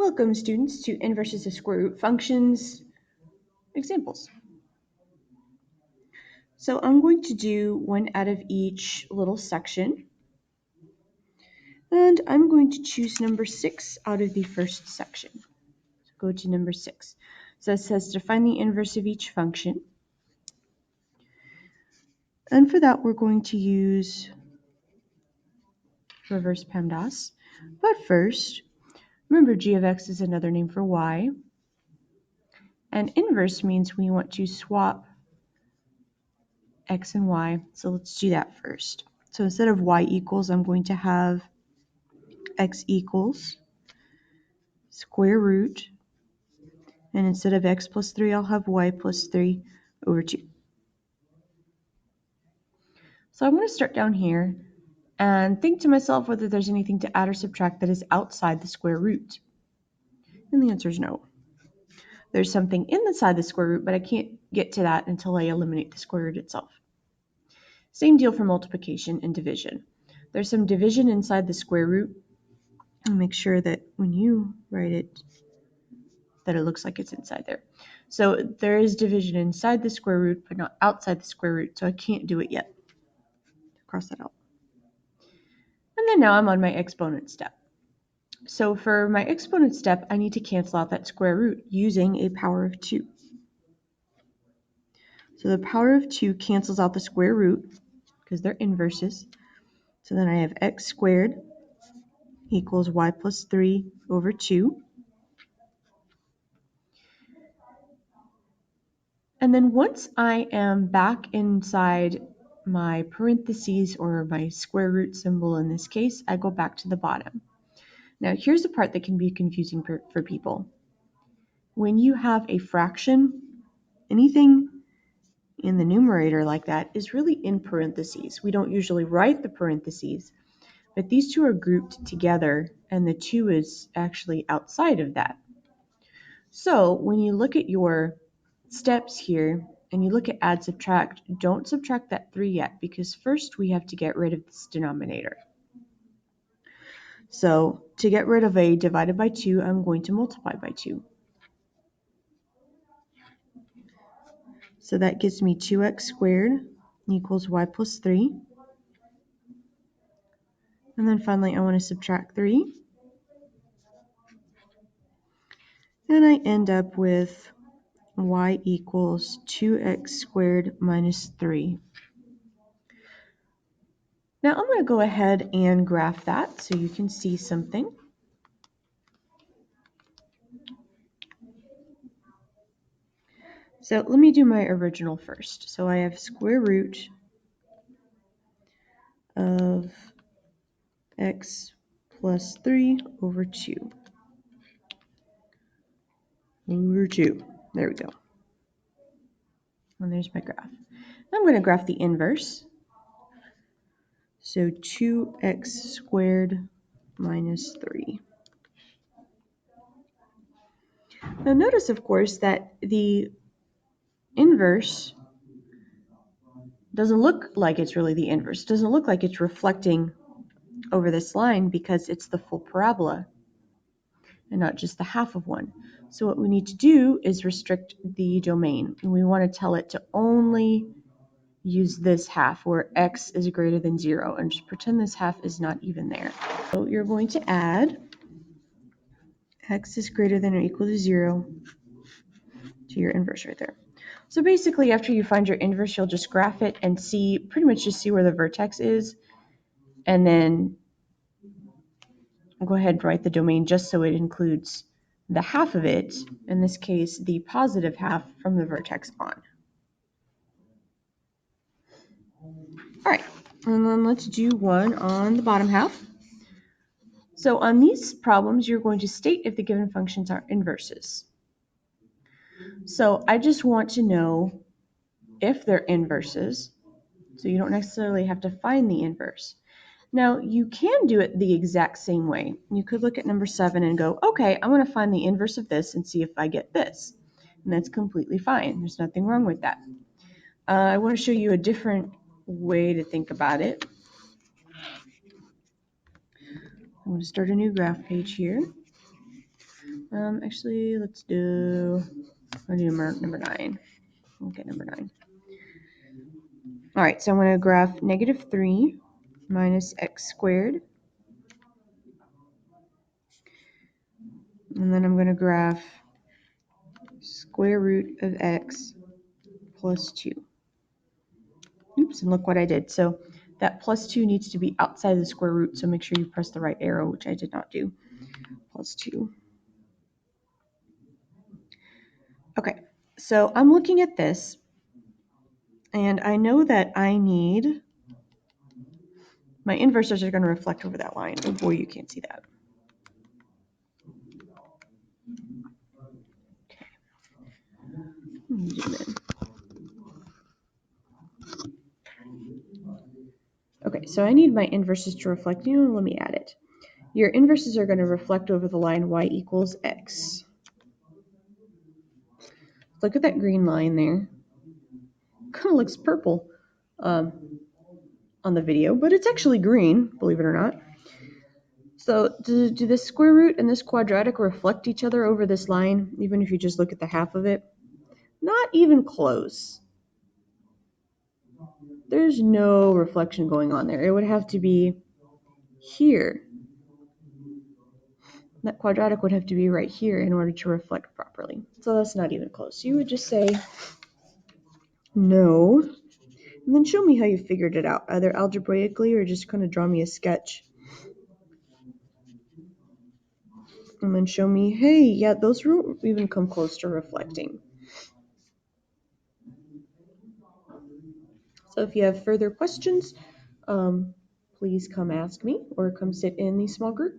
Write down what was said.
Welcome, students, to inverses of square root functions examples. So I'm going to do one out of each little section, and I'm going to choose number 6 out of the first section. So go to number 6. So it says to find the inverse of each function. And for that, we're going to use reverse Pemdas. But first, remember g of x is another name for y. And inverse means we want to swap x and y. So let's do that first. So instead of y equals, I'm going to have x equals square root. And instead of x plus 3, I'll have y plus 3 over 2. So I'm going to start down here and think to myself whether there's anything to add or subtract that is outside the square root. And the answer is no. There's something inside the square root, but I can't get to that until I eliminate the square root itself. Same deal for multiplication and division. There's some division inside the square root. I'll make sure that when you write it, that it looks like it's inside there. So there is division inside the square root, but not outside the square root, so I can't do it yet. Cross that out. And then now I'm on my exponent step. So for my exponent step, I need to cancel out that square root using a power of 2. So the power of 2 cancels out the square root because they're inverses. So then I have x squared equals y plus 3 over 2. And then once I am back inside my parentheses or my square root symbol in this case, I go back to the bottom. Now here's the part that can be confusing for people. When you have a fraction, anything in the numerator like that is really in parentheses. We don't usually write the parentheses, but these two are grouped together and the 2 is actually outside of that. So when you look at your steps here and you look at add subtract, don't subtract that 3 yet because first we have to get rid of this denominator. So to get rid of a divided by 2, I'm going to multiply by 2. So that gives me 2x squared equals y plus 3. And then finally I want to subtract 3. And I end up with y equals 2x squared minus 3. Now I'm going to go ahead and graph that so you can see something. So let me do my original first. So I have square root of x plus 3 over 2. Over 2. There we go. And there's my graph. I'm going to graph the inverse. So 2x squared minus 3. Now notice, of course, that the inverse doesn't look like it's really the inverse. It doesn't look like it's reflecting over this line because it's the full parabola and not just the half of one. So what we need to do is restrict the domain. And we want to tell it to only use this half where x is greater than 0 and just pretend this half is not even there. So you're going to add x is greater than or equal to 0 to your inverse right there. So basically after you find your inverse, you'll just graph it and pretty much just see where the vertex is, and then go ahead and write the domain just so it includes the half of it, in this case the positive half from the vertex on. Alright, and then let's do one on the bottom half. So on these problems, you're going to state if the given functions are inverses. So I just want to know if they're inverses, so you don't necessarily have to find the inverse. Now, you can do it the exact same way. You could look at number 7 and go, okay, I'm going to find the inverse of this and see if I get this. And that's completely fine. There's nothing wrong with that. I want to show you a different way to think about it. I'm going to start a new graph page here. Actually, let's do, I'll do number 9. Okay, number 9. All right, so I'm going to graph negative 3 minus x squared. And then I'm going to graph square root of x plus 2. Oops, and look what I did. So that plus 2 needs to be outside the square root, so make sure you press the right arrow, which I did not do. Plus 2. Okay, so I'm looking at this, and I know that I need, my inverses are going to reflect over that line. Oh boy, you can't see that. Okay. Zoom in. Okay, so I need my inverses to reflect. Let me add it. Your inverses are going to reflect over the line y equals x. Look at that green line there. Kind of looks purple on the video, but it's actually green, believe it or not. So do this square root and this quadratic reflect each other over this line, even if you just look at the half of it? Not even close. There's no reflection going on there. It would have to be here. That quadratic would have to be right here in order to reflect properly. So that's not even close. You would just say no, and then show me how you figured it out, either algebraically or just kind of draw me a sketch. And then show me, hey, yeah, those don't even come close to reflecting. So if you have further questions, please come ask me or come sit in the small group.